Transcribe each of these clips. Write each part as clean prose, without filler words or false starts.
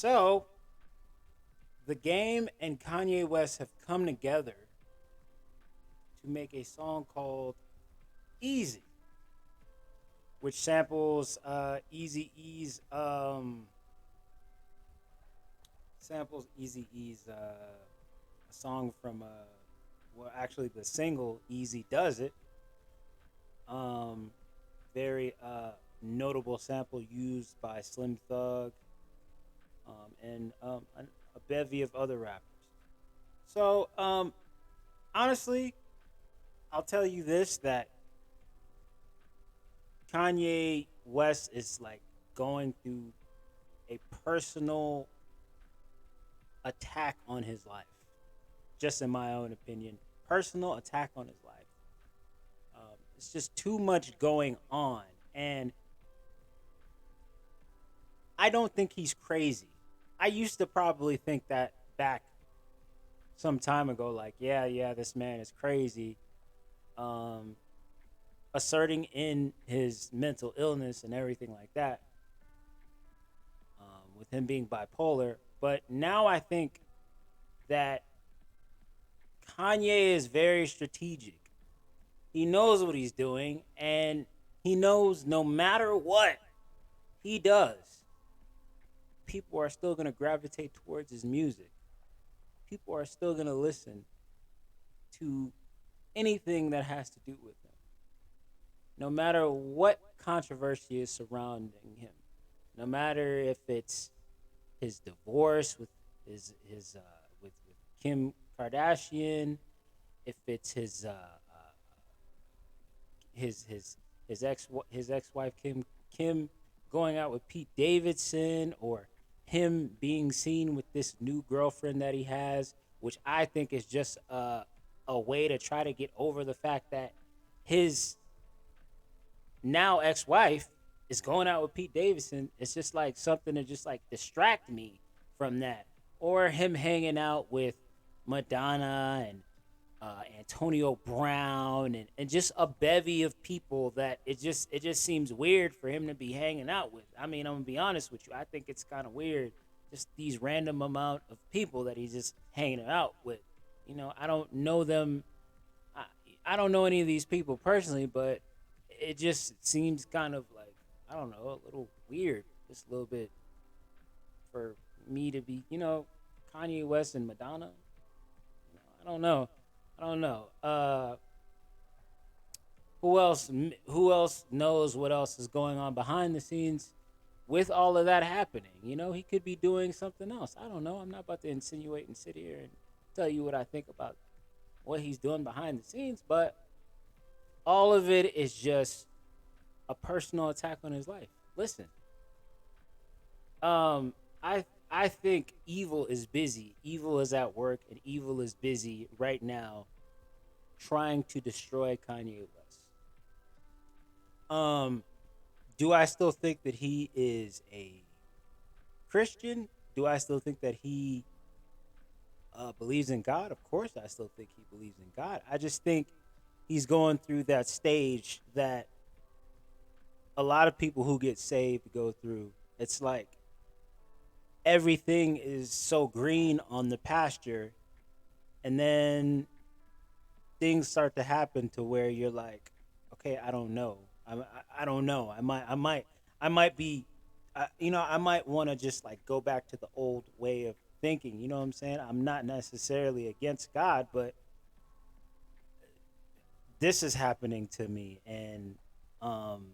So the game and Kanye West have come together to make a song called Easy, which samples Easy E's Easy E's a song from well, actually the single Easy Does It. Um Very notable sample used by Slim Thug, and a bevy of other rappers. So honestly, I'll tell you this, that Kanye West is like going through a personal attack on his life. Just in my own opinion, personal attack on his life. It's just too much going on, and I don't think he's crazy. I used to probably think that back some time ago, like, yeah, this man is crazy. Um, Asserting in his mental illness and everything like that, with him being bipolar. But now I think that Kanye is very strategic. He knows what he's doing, and he knows no matter what he does, people are still going to gravitate towards his music. People are still going to listen to anything that has to do with him, no matter what controversy is surrounding him, no matter if it's his divorce with with Kim Kardashian, if it's his ex wife Kim going out with Pete Davidson, or him being seen with this new girlfriend that he has, which I think is just a way to try to get over the fact that his now ex wife is going out with Pete Davidson. It's just like something to just like distract me from that, or him hanging out with Madonna and Antonio Brown, and just a bevy of people that it just seems weird for him to be hanging out with. I mean, I'm gonna be honest with you. I think it's kind of weird, just these random amount of people that he's just hanging out with. I don't know them. I, I don't know any of these people personally, but it just seems kind of like, I don't know, a little weird, just a little bit, for me to be, Kanye West and Madonna. I don't know. I don't know. Who else? Who else knows what else is going on behind the scenes with all of that happening? He could be doing something else. I don't know. I'm not about to insinuate and sit here and tell you what I think about what he's doing behind the scenes, but all of it is just a personal attack on his life. Listen, um, I think evil is busy. Evil is at work, and evil is busy right now trying to destroy Kanye West. Um, do I still think that he is a Christian? Do I still think that he believes in God? Of course, I still think he believes in God. I just think he's going through that stage that a lot of people who get saved go through. It's like everything is so green on the pasture, and then things start to happen to where you're like, okay, I don't know. I don't know. I might be, I might want to just like go back to the old way of thinking. You know what I'm saying? I'm not necessarily against God, but this is happening to me, and um,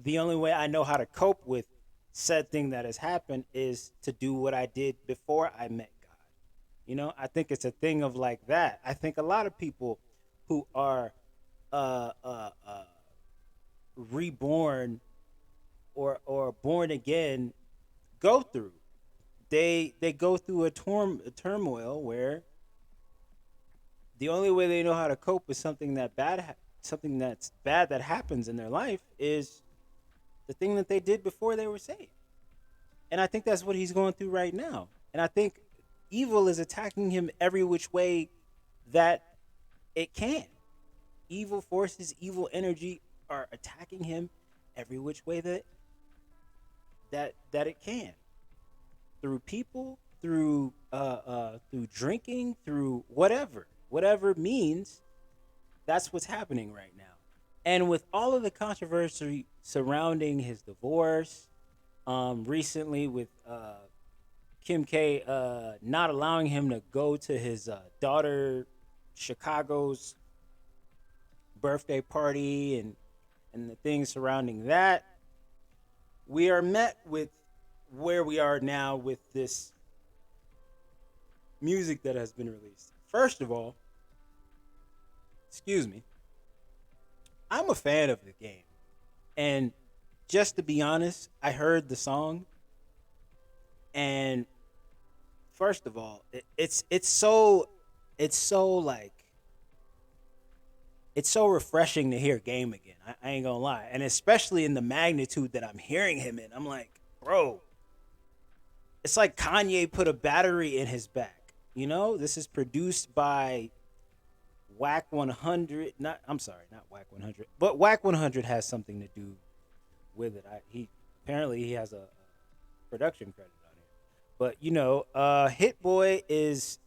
the only way I know how to cope with said thing that has happened is to do what I did before I met God. I think it's a thing of like that. I think a lot of people who are uh, uh, uh, reborn, or born again, go through. They go through a turmoil where the only way they know how to cope with something that's bad that happens in their life is the thing that they did before they were saved. And I think that's what he's going through right now. And I think evil is attacking him every which way that it can. Evil forces, evil energy are attacking him every which way that it can. through people, through drinking, through whatever means. That's what's happening right now. And with all of the controversy surrounding his divorce, recently with Kim K not allowing him to go to his daughter Chicago's birthday party and the things surrounding that, we are met with where we are now with this music that has been released. First of all, excuse me, I'm a fan of the game. And just to be honest, I heard the song, and first of all, it's so like it's so refreshing to hear Game again. I ain't gonna lie, and especially in the magnitude that I'm hearing him in, I'm like, bro, it's like Kanye put a battery in his back. You know, this is produced by Whack 100. Not, I'm sorry, not Whack 100, but Whack 100 has something to do with it. He apparently he has a production credit on it. But you know, Hit Boy is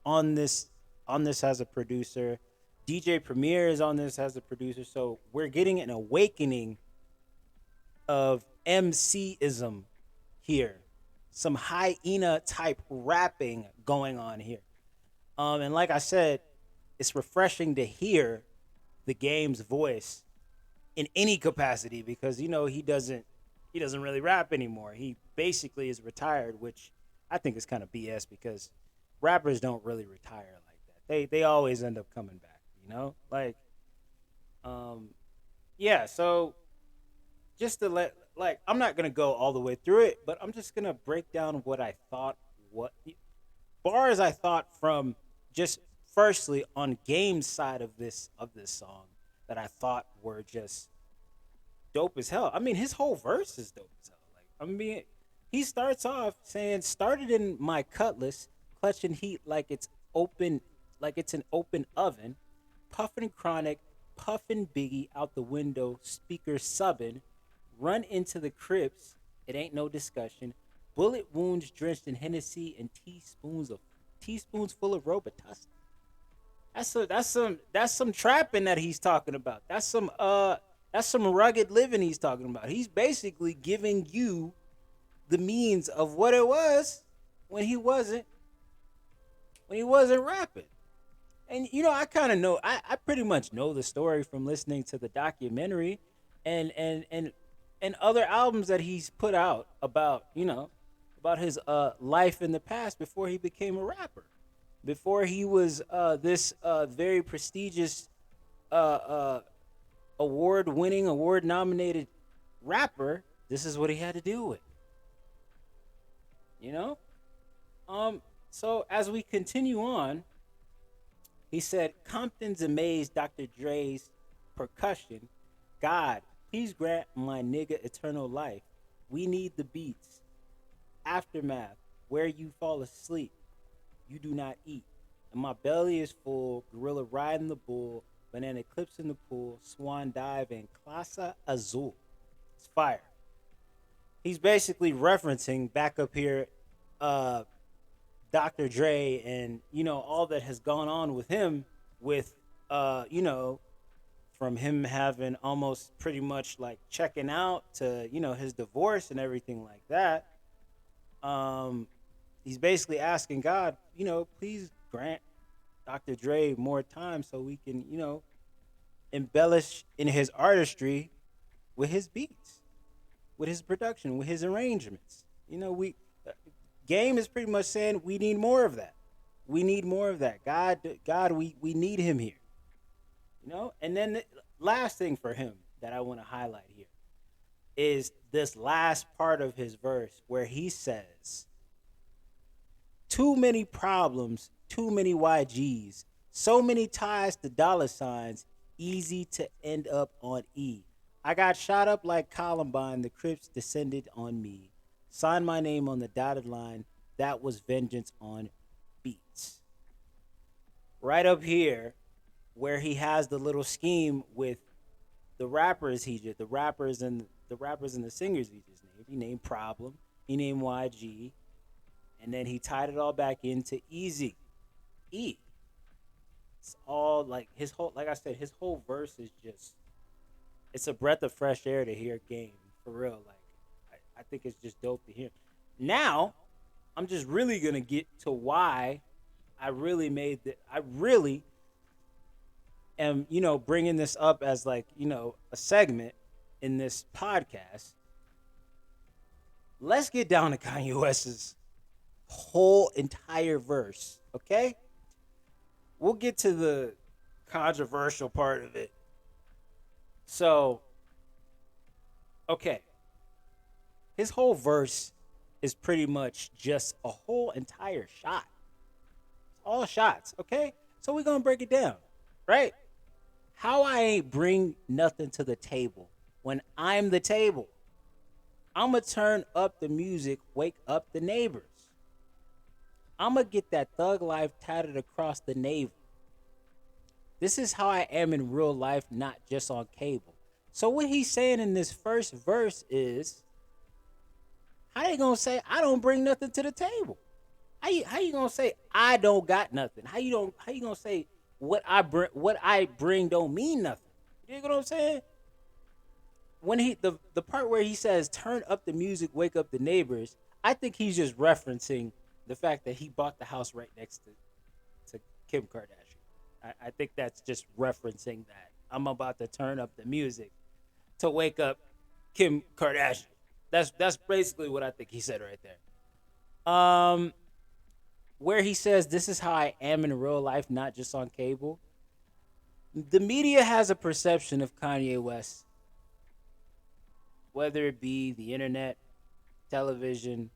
on this on this as a producer. DJ Premier is on this as a producer. So we're getting an awakening of MC-ism here. Some hyena type rapping going on here. And like I said, it's refreshing to hear the game's voice in any capacity because you know he doesn't really rap anymore. He basically is retired, which I think is kind of BS because rappers don't really retire like that. They always end up coming back, you know? Like um yeah, so just to let like I'm not going to go all the way through it, but I'm just going to break down what I thought what bars I thought from just firstly on Game's side of this song that I thought were just dope as hell. I mean, his whole verse is dope as hell. Like, I mean, he starts off saying, "Started in my cutlass, clutching heat open, like it's an open oven, puffing chronic, puffing Biggie out the window, speaker subbing, run into the Crips. It ain't no discussion. Bullet wounds drenched in Hennessy and teaspoons full of Robitussin." That's some trapping that he's talking about. That's some rugged living he's talking about. He's basically giving you the means of what it was when he wasn't rapping. And you know, I kind of know I pretty much know the story from listening to the documentary and other albums that he's put out about, you know, about his life in the past before he became a rapper. Before he was this very prestigious uh, uh, award winning, award nominated rapper, this is what he had to deal with. You know? So as we continue on, he said, Compton's amazed Dr. Dre's percussion. God, please grant my nigga eternal life. We need the beats. Aftermath, where you fall asleep, you do not eat. And my belly is full, gorilla riding the bull, banana clips in the pool, swan dive, and clasa azul. It's fire. He's basically referencing back up here uh, Dr. Dre and, you know, all that has gone on with him with, you know, from him having almost pretty much like checking out to, you know, his divorce and everything like that. Um, he's basically asking God, you know, please grant Dr. Dre more time so we can, you know, embellish in his artistry with his beats, with his production, with his arrangements. You know, uh, Game is pretty much saying we need more of that. We need more of that. God, we need him here. You know, and then the last thing for him that I want to highlight here is this last part of his verse where he says, too many problems, too many YGs, so many ties to dollar signs, easy to end up on E. I got shot up like Columbine, the Crips descended on me. Signed my name on the dotted line, that was vengeance on beats. Right up here, where he has the little scheme with the rappers he did, the rappers and the singers he just named. He named Problem, he named YG, and then he tied it all back into Easy. E. It's all like his whole, like I said, his whole verse is just, it's a breath of fresh air to hear Game for real. Like I think it's just dope to hear. Now I'm just really gonna get to why I really am, bringing this up as like, a segment in this podcast. Let's get down to Kanye West's whole entire verse, okay? We'll get to the controversial part of it. So, okay. His whole verse is pretty much just a whole entire shot. All shots, okay? So we're gonna break it down, right? How I ain't bring nothing to the table when I'm the table. I'ma turn up the music, wake up the neighbors. I'ma get that thug life tatted across the navel. This is how I am in real life, not just on cable. So what he's saying in this first verse is, how they gonna say I don't bring nothing to the table? How you gonna say I don't got nothing? How you gonna say what I bring don't mean nothing? You know what I'm saying? When the part where he says turn up the music, wake up the neighbors, I think he's just referencing the fact that he bought the house right next to Kim Kardashian. I think that's just referencing that I'm about to turn up the music to wake up Kim Kardashian. That's basically what I think he said right there. Where he says this is how I am in real life, not just on cable. The media has a perception of Kanye West, whether it be the internet, television,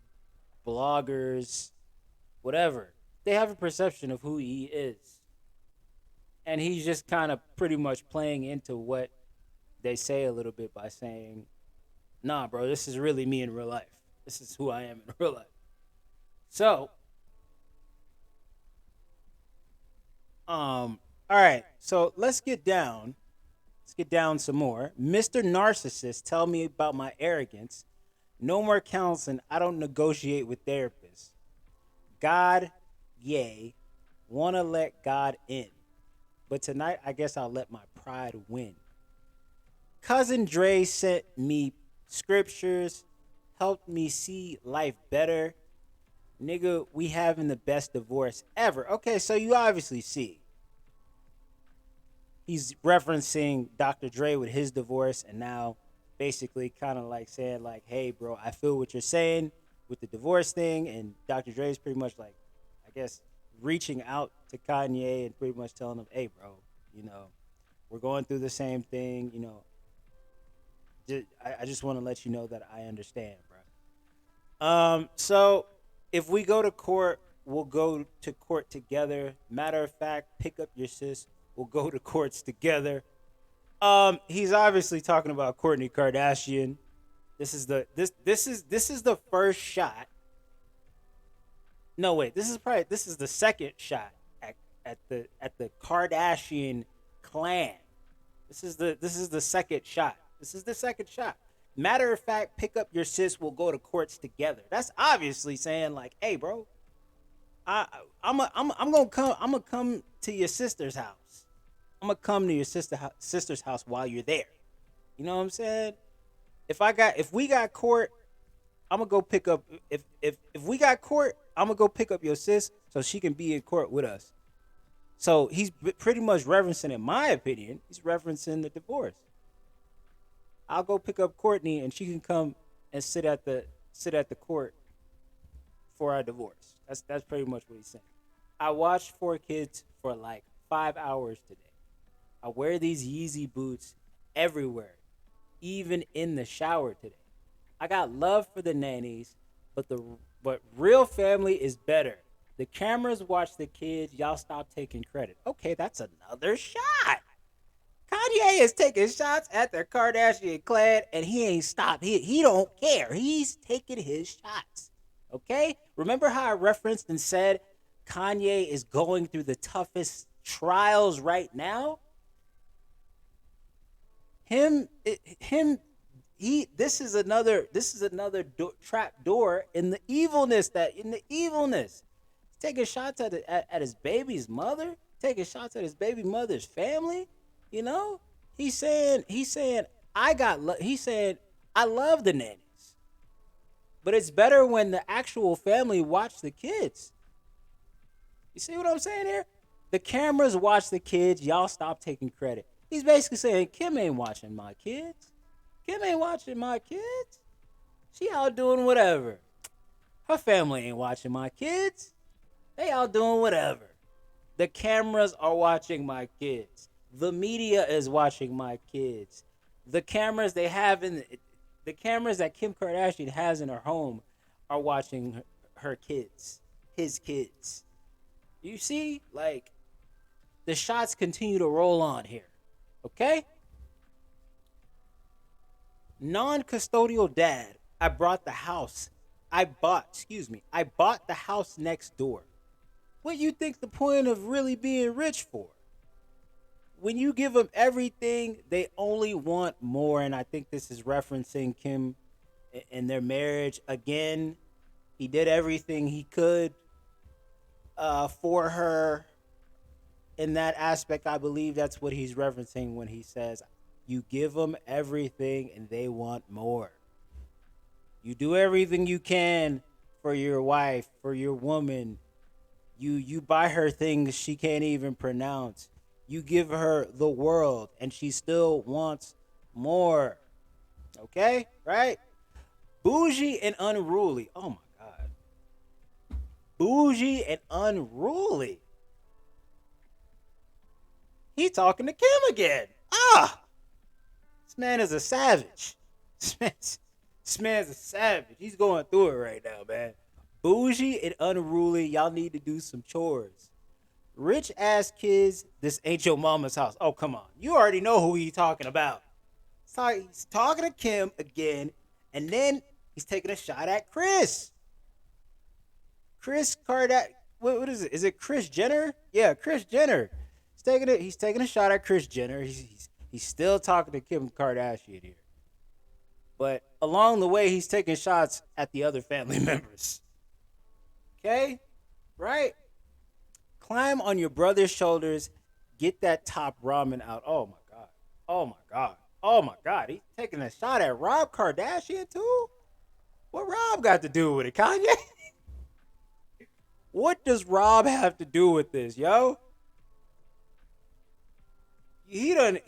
bloggers, whatever. They have a perception of who he is. And he's just kind of pretty much playing into what they say a little bit by saying, nah, bro, this is really me in real life. This is who I am in real life. So, all right. So let's get down. Let's get down some more. Mr. Narcissist, tell me about my arrogance. No more counseling. I don't negotiate with therapists. God, yay. Wanna let God in. But tonight, I guess I'll let my pride win. Cousin Dre sent me scriptures, helped me see life better. Nigga, we having the best divorce ever. Okay, so you obviously see. He's referencing Dr. Dre with his divorce, and now basically kind of like saying like, hey, bro, I feel what you're saying with the divorce thing. And Dr. Dre is pretty much like, I guess, reaching out to Kanye and pretty much telling him, hey, bro, we're going through the same thing. I just want to let you know that I understand, bro. So if we go to court, we'll go to court together. Matter of fact, pick up your sis. We'll go to courts together. He's obviously talking about Kourtney Kardashian. This is the first shot. No, wait. This is the second shot at the Kardashian clan. This is the second shot. This is the second shot. Matter of fact, pick up your sis. We'll go to courts together. That's obviously saying like, hey, bro, I'm gonna come to your sister's house. I'm gonna come to your sister's house while you're there. You know what I'm saying? If we got court, I'm gonna go pick up. If we got court, I'm gonna go pick up your sis so she can be in court with us. So he's pretty much referencing, in my opinion, he's referencing the divorce. I'll go pick up Kourtney and she can come and sit at the court for our divorce. That's pretty much what he's saying. I watched 4 Kids for like 5 hours today. I wear these Yeezy boots everywhere, even in the shower today. I got love for the nannies, but real family is better. The cameras watch the kids. Y'all stop taking credit. Okay, that's another shot. Kanye is taking shots at the Kardashian clan, and he ain't stopped. He don't care. He's taking his shots. Okay? Remember how I referenced and said Kanye is going through the toughest trials right now? Him, he trap door in the evilness. He's taking shots at his baby's mother, taking shots at his baby mother's family. You know, he's saying he's saying I love the nannies, but it's better when the actual family watch the kids. You see what I'm saying here? The cameras watch the kids. Y'all stop taking credit. He's basically saying Kim ain't watching my kids. Kim ain't watching my kids. She out doing whatever. Her family ain't watching my kids. They out doing whatever. The cameras are watching my kids. The media is watching my kids. The cameras they have in the cameras that Kim Kardashian has in her home are watching her kids, his kids. You see, like the shots continue to roll on here. Okay? Non-custodial dad. I bought the house next door. What you think the point of really being rich for? When you give them everything, they only want more. And I think this is referencing Kim and their marriage again. He did everything he could for her. In that aspect, I believe that's what he's referencing when he says, you give them everything and they want more. You do everything you can for your wife, for your woman. You buy her things she can't even pronounce. You give her the world and she still wants more. Okay? Right? Bougie and unruly. Oh my God. Bougie and unruly. He talking to Kim again. Ah! This man is a savage. This man's a savage. He's going through it right now, man. Bougie and unruly. Y'all need to do some chores. Rich ass kids. This ain't your mama's house. Oh, come on. You already know who he's talking about. He's talking to Kim again, and then he's taking a shot at Chris. Chris Kardashian. What is it? Is it Chris Jenner? Yeah, Chris Jenner. He's taking a shot at Chris Jenner. He's still talking to Kim Kardashian here. But along the way, he's taking shots at the other family members. Okay? Right? Climb on your brother's shoulders. Get that top ramen out. Oh my God. Oh my God. Oh my God. He's taking a shot at Rob Kardashian too? What Rob got to do with it, Kanye? What does Rob have to do with this, yo? He done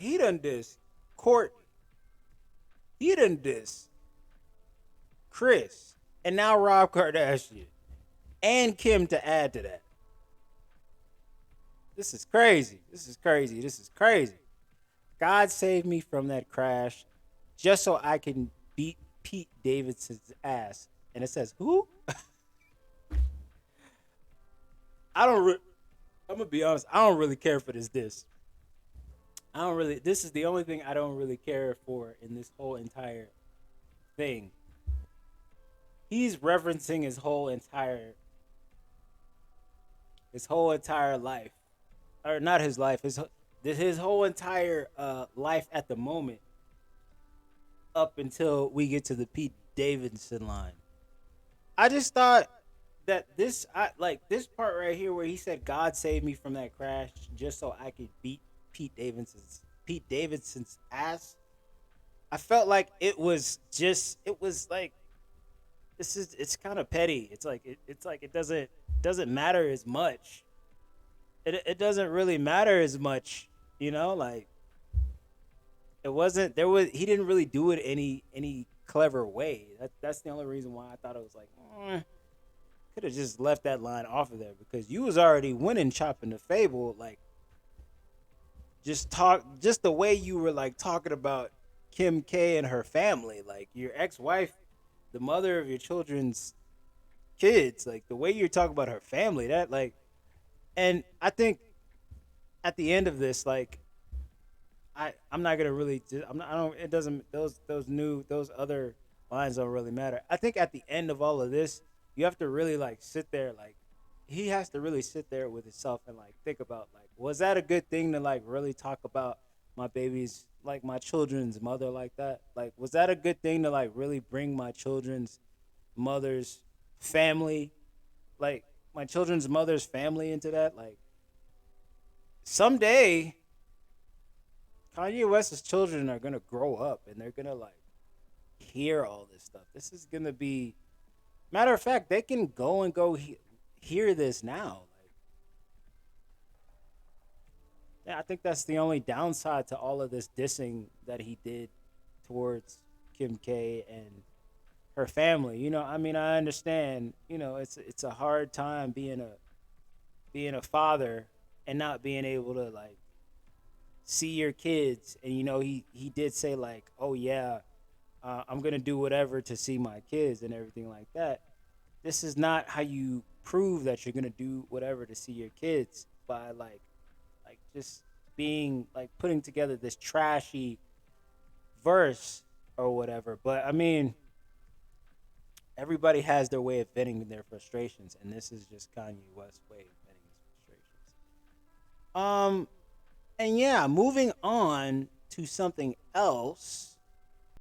this Courtney. He done this Chris. And now Rob Kardashian. And Kim to add to that. This is crazy. This is crazy. This is crazy. God saved me from that crash just so I can beat Pete Davidson's ass. And it says, who? I'm gonna be honest, I don't really care for this. This is the only thing I don't really care for in this whole entire thing. He's referencing his whole entire life. Or not his life, his whole entire life at the moment up until we get to the Pete Davidson line. I just thought that this part right here where he said God saved me from that crash just so I could beat Pete Davidson's ass. I felt like it was like it's kind of petty. It doesn't matter as much. It doesn't really matter as much, like it wasn't there was he didn't really do it any clever way. That's the only reason why I thought it was like could have just left that line off of there because you was already winning chopping the fable. Like just the way you were like talking about Kim K and her family, like your ex-wife, the mother of your children's kids, like the way you're talking about her family, that like, and I think at the end of this, like I'm not gonna really I'm not I don't it doesn't those other lines don't really matter. I think at the end of all of this, you have to really like sit there, like he has to really sit there with himself and like think about like was that a good thing to like really talk about my baby's like my children's mother like that? Like, was that a good thing to like really bring my children's mother's family, like my children's mother's family into that? Like, someday Kanye West's children are gonna grow up and they're gonna like hear all this stuff. This is gonna be, matter of fact, they can hear this now. Like, yeah, I think that's the only downside to all of this dissing that he did towards Kim K and her family. You know, I mean, I understand. You know, it's a hard time being a father and not being able to like see your kids. And you know, he did say like, oh yeah, I'm gonna do whatever to see my kids and everything like that. This is not how you prove that you're gonna do whatever to see your kids, by like just being like putting together this trashy verse or whatever. But I mean, everybody has their way of venting their frustrations, and this is just Kanye West's way of venting his frustrations. And yeah, moving on to something else.